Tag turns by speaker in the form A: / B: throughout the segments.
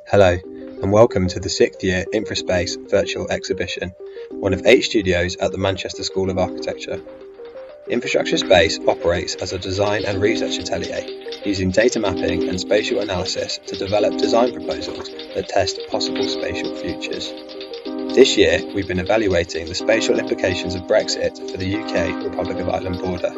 A: Hello, and welcome to the 6th year InfraSpace virtual exhibition, one of 8 studios at the Manchester School of Architecture. InfraSpace operates as a design and research atelier, using data mapping and spatial analysis to develop design proposals that test possible spatial futures. This year, we've been evaluating the spatial implications of Brexit for the UK Republic of Ireland border.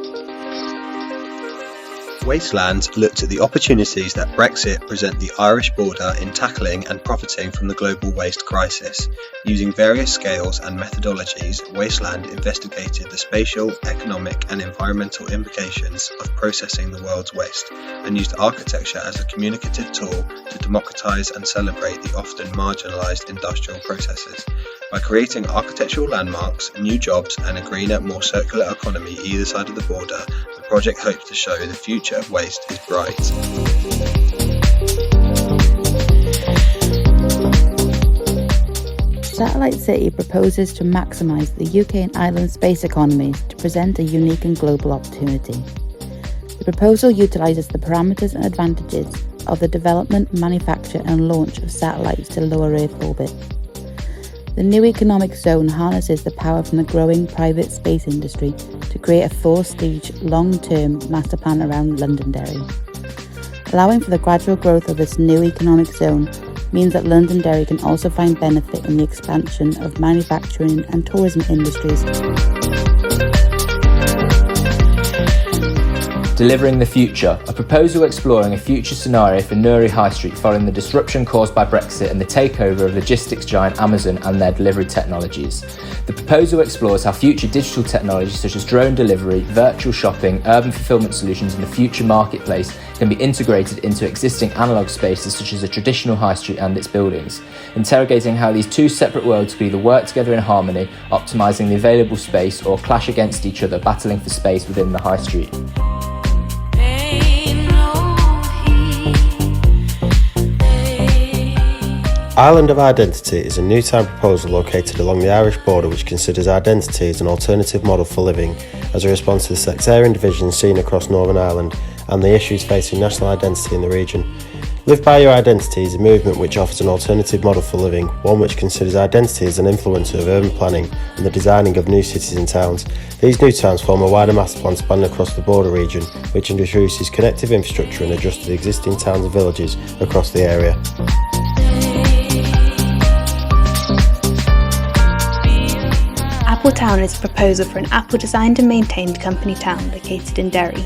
A: Wasteland looked at the opportunities that Brexit present the Irish border in tackling and profiting from the global waste crisis. Using various scales and methodologies, Wasteland investigated the spatial, economic and environmental implications of processing the world's waste, and used architecture as a communicative tool to democratise and celebrate the often marginalised industrial processes. By creating architectural landmarks, new jobs and a greener, more circular economy either side of the border, the project hopes to show the future of waste is bright.
B: Satellite City proposes to maximise the UK and Ireland space economies to present a unique and global opportunity. The proposal utilises the parameters and advantages of the development, manufacture and launch of satellites to low Earth orbit. The new economic zone harnesses the power from the growing private space industry to create a 4-stage, long-term master plan around Londonderry. Allowing for the gradual growth of this new economic zone means that Londonderry can also find benefit in the expansion of manufacturing and tourism industries.
C: Delivering the Future, a proposal exploring a future scenario for Newry High Street following the disruption caused by Brexit and the takeover of logistics giant Amazon and their delivery technologies. The proposal explores how future digital technologies such as drone delivery, virtual shopping, urban fulfillment solutions and the future marketplace can be integrated into existing analogue spaces such as a traditional high street and its buildings, interrogating how these two separate worlds could either work together in harmony, optimising the available space, or clash against each other, battling for space within the high street.
D: Island of Identity is a new town proposal located along the Irish border which considers identity as an alternative model for living as a response to the sectarian divisions seen across Northern Ireland and the issues facing national identity in the region. Live by Your Identity is a movement which offers an alternative model for living, one which considers identity as an influencer of urban planning and the designing of new cities and towns. These new towns form a wider master plan spanning across the border region, which introduces connective infrastructure and adjusts to the existing towns and villages across the area.
E: Apple Town is a proposal for an Apple designed and maintained company town located in Derry.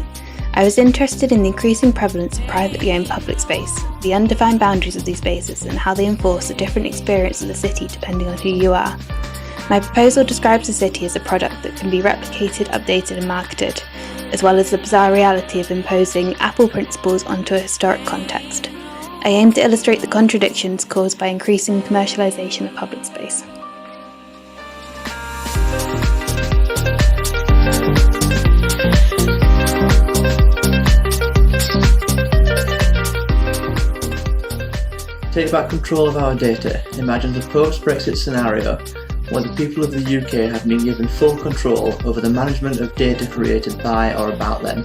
E: I was interested in the increasing prevalence of privately owned public space, the undefined boundaries of these spaces and how they enforce a different experience of the city depending on who you are. My proposal describes the city as a product that can be replicated, updated and marketed, as well as the bizarre reality of imposing Apple principles onto a historic context. I aim to illustrate the contradictions caused by increasing commercialisation of public space.
F: Take back control of our data imagines a post-Brexit scenario where the people of the UK have been given full control over the management of data created by or about them.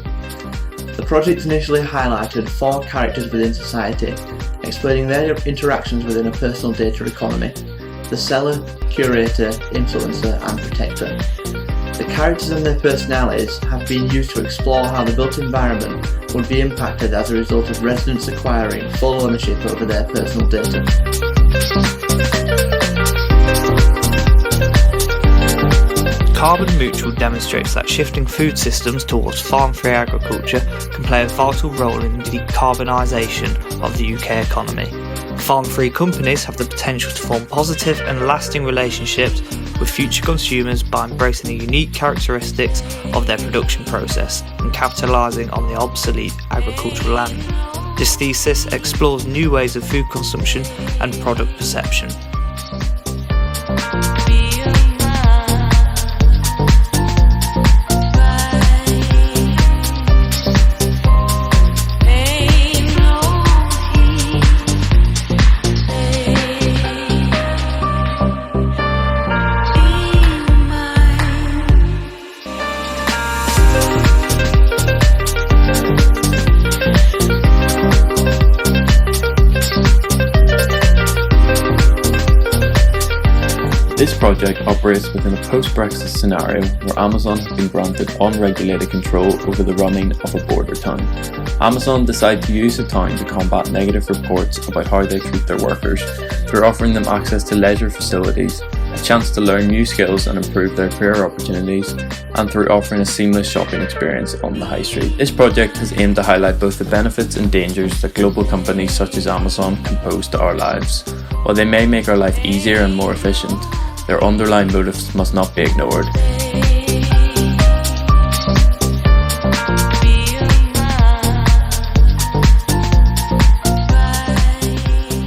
F: The project initially highlighted 4 characters within society, explaining their interactions within a personal data economy: the seller, curator, influencer and protector. The characters and their personalities have been used to explore how the built environment would be impacted as a result of residents acquiring full ownership over their personal data.
G: Carbon Mutual demonstrates that shifting food systems towards farm-free agriculture can play a vital role in the decarbonisation of the UK economy. Farm-free companies have the potential to form positive and lasting relationships with future consumers by embracing the unique characteristics of their production process and capitalising on the obsolete agricultural land. This thesis explores new ways of food consumption and product perception.
H: This project operates within a post-Brexit scenario where Amazon have been granted unregulated control over the running of a border town. Amazon decide to use the town to combat negative reports about how they treat their workers through offering them access to leisure facilities, a chance to learn new skills and improve their career opportunities, and through offering a seamless shopping experience on the high street. This project has aimed to highlight both the benefits and dangers that global companies such as Amazon can pose to our lives. While they may make our life easier and more efficient, their underlying motives must not be ignored.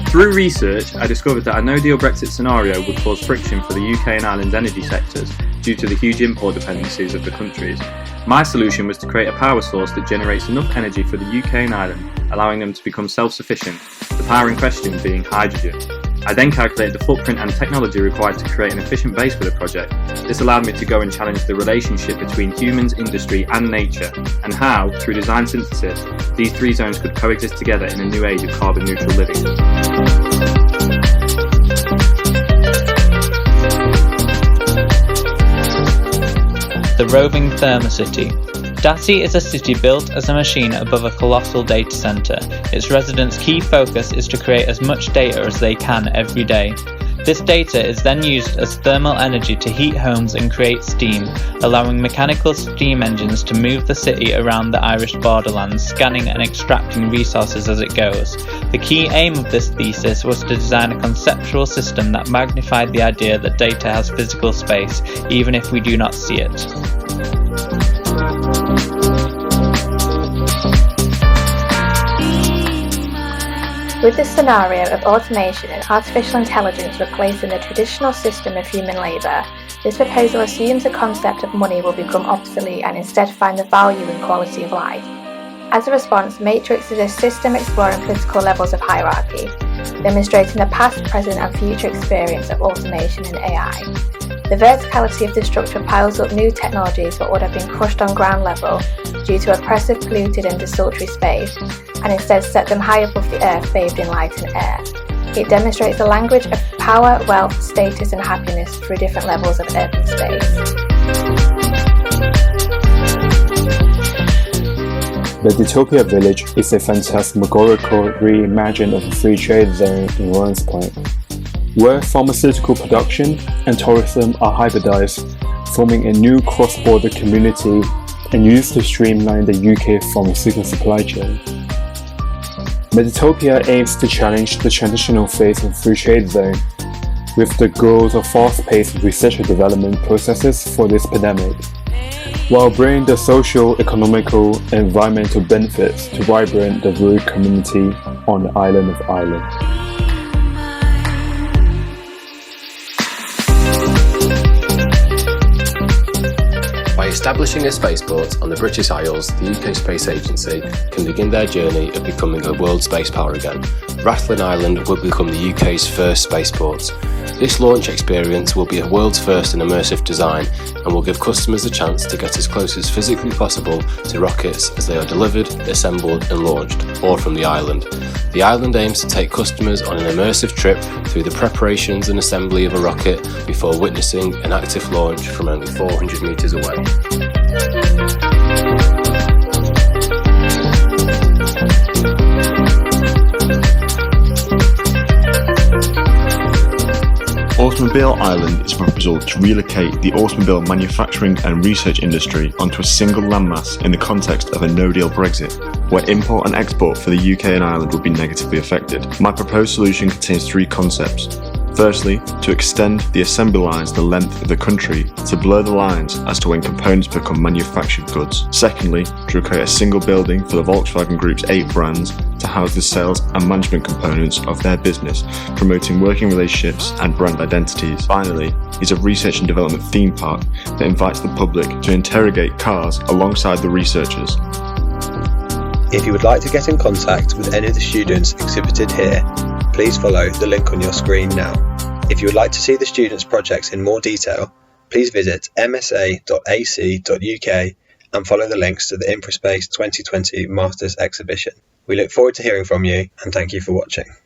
I: Through research, I discovered that a no-deal Brexit scenario would cause friction for the UK and Ireland's energy sectors due to the huge import dependencies of the countries. My solution was to create a power source that generates enough energy for the UK and Ireland, allowing them to become self-sufficient, the power in question being hydrogen. I then calculated the footprint and technology required to create an efficient base for the project. This allowed me to go and challenge the relationship between humans, industry and nature, and how, through design synthesis, these three zones could coexist together in a new age of carbon neutral living.
G: The roving Thermocity. DASI is a city built as a machine above a colossal data centre. Its residents' key focus is to create as much data as they can every day. This data is then used as thermal energy to heat homes and create steam, allowing mechanical steam engines to move the city around the Irish borderlands, scanning and extracting resources as it goes. The key aim of this thesis was to design a conceptual system that magnified the idea that data has physical space, even if we do not see it.
J: With this scenario of automation and artificial intelligence replacing the traditional system of human labour, this proposal assumes the concept of money will become obsolete and instead find the value in quality of life. As a response, Matrix is a system exploring political levels of hierarchy, demonstrating the past, present and future experience of automation and AI. The verticality of the structure piles up new technologies that would have been crushed on ground level due to oppressive, polluted and desultory space, and instead set them high above the earth, bathed in light and air. It demonstrates the language of power, wealth, status and happiness through different levels of earth and space.
K: The Dystopia Village is a phantasmagorical reimagining of a free trade zone in Lawrence Point, where pharmaceutical production and tourism are hybridized, forming a new cross-border community and used to streamline the UK pharmaceutical supply chain. Meditopia aims to challenge the traditional phase of free trade zone, with the goals of fast-paced research and development processes for this pandemic, while bringing the social, economical, and environmental benefits to vibrant the rural community on the island of Ireland.
L: By establishing a spaceport on the British Isles, the UK Space Agency can begin their journey of becoming a world space power again. Rathlin Island will become the UK's first spaceport. This launch experience will be a world's first in immersive design and will give customers a chance to get as close as physically possible to rockets as they are delivered, assembled and launched, all from the island. The island aims to take customers on an immersive trip through the preparations and assembly of a rocket before witnessing an active launch from only 400 metres away.
M: Automobile Island is a proposal to relocate the automobile manufacturing and research industry onto a single landmass in the context of a no-deal Brexit, where import and export for the UK and Ireland would be negatively affected. My proposed solution contains three concepts. Firstly, to extend the assembly lines the length of the country to blur the lines as to when components become manufactured goods. Secondly, to create a single building for the Volkswagen Group's 8 brands to house the sales and management components of their business, promoting working relationships and brand identities. Finally, is a research and development theme park that invites the public to interrogate cars alongside the researchers.
A: If you would like to get in contact with any of the students exhibited here, please follow the link on your screen now. If you would like to see the students' projects in more detail, please visit msa.ac.uk and follow the links to the InfraSpace 2020 Masters exhibition. We look forward to hearing from you and thank you for watching.